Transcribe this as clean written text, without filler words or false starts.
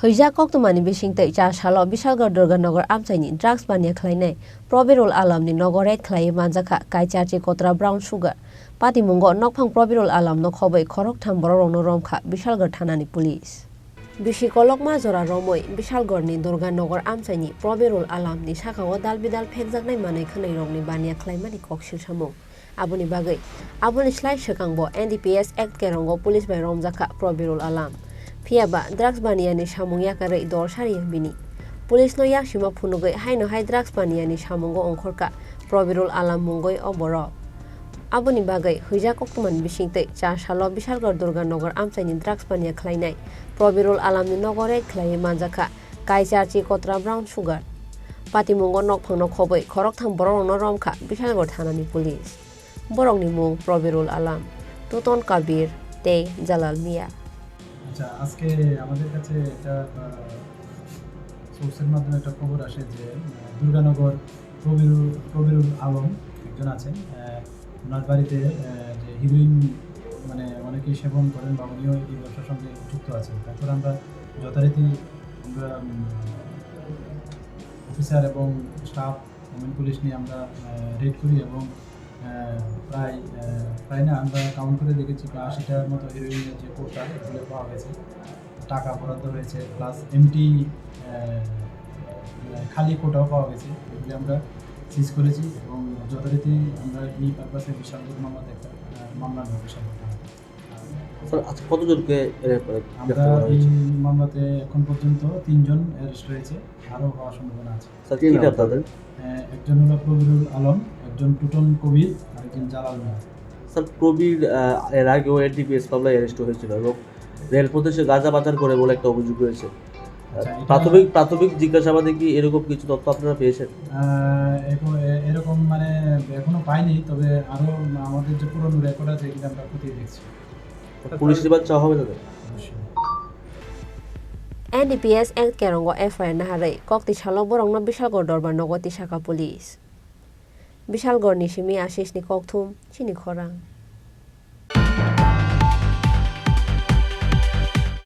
Hija Koktumani Bishing Tay Cha Shalo Bishalgarh Durganagar Amchaini drugs bania Khlaiwi Prabirul alam ni Nogo red Khlaiwi Manjakha Kaichachi Kotra brown sugar Pati Mungo Nokphang Prabirul alam no khobai Khorang Borong no romkha Bishalgarh thanani police Bishikolok Majora Romoi Bishalgarh ni Durganagar Amchaini Prabirul alam ni Shakago dalbidal phekjaknai manai khanai rokni bania Khlaiwi ni kokshil samung Abuni bagai Abuni slai shakangbo NDPS Act kerongo police by Manjakha Prabirul alam Piaba drugs bania ni samung yakare dor sari bini Police no yakshima phunugai haino hai drugs bania ni samungo ongkhorka Prabirul alam mungoi oboro Abuni bagai hija koktuman bisingte cha shalo Bishalgarh Durganagar Amchaini drugs bania Khlaiwi Prabirul alam ni Nogo red Khlaiwi Manjakha Kaichachi Kotra brown sugar Pati mungo nokphang no khobai khorok borong no romkha Bishalgarh thanani police borong ni mung Prabirul alam Tuton Kabir te Jalal Mia আচ্ছা আজকে আমাদের কাছে এটা সোর্সের মাধ্যমে একটা খবর আসে যে দুর্গানগর প্রবীরুল আলম একজন আছেন ওনার বাড়িতে যে হিরোইন মানে অনেকেই সেবন করেন বা উনিও এই ব্যবসার সঙ্গে যুক্ত আছেন তারপর আমরা যথারীতি আমরা অফিসার এবং স্টাফ ওমেন পুলিশ নিয়ে আমরা রেড করি এবং প্রায় না আমরা কাউন্ট করে দেখেছি ৮০টার মতো হিরোইনের যে কোটা এগুলো পাওয়া গেছে টাকা বরাদ্দ হয়েছে প্লাস এমটি খালি কোটাও পাওয়া গেছে এগুলি আমরা সিজ করেছি এবং যথারীতি আমরা এই পারপাসে বিশালগড় মামলাতে একটা মামলা নেব আচ্ছা কতজনকে আমরা এই মামলাতে এখন পর্যন্ত ৩ জন অ্যারেস্ট হয়েছে আরও হওয়ার সম্ভাবনা আছে একজন হলো প্রবীরুল আলম একজন টুটন কবির আর একজন জালাল মিয়া স্যার প্রবীর এর আগেও এনডিপিএস মামলায় অ্যারেস্ট হয়েছিল এবং রেলপথে সে গাঁজা পাচার করে বলে একটা অভিযোগ রয়েছে প্রাথমিক জিজ্ঞাসাবাদে কি এরকম কিছু তথ্য আপনারা পেয়েছেন এরকম মানে এখনো পাইনি তবে আরও আমাদের যে পুরনো রেকর্ড আছে এগুলো আমরা খতিয়ে দেখছি পুলিশ রিমান্ড চাওয়া হবে তাদের NDPS Act kerongo FIR naharai kokti shalok borong no Bishalgarh dorbar nogoti shaka police Bishalgarh ni shimi ashish ni kokthum Chini Khorang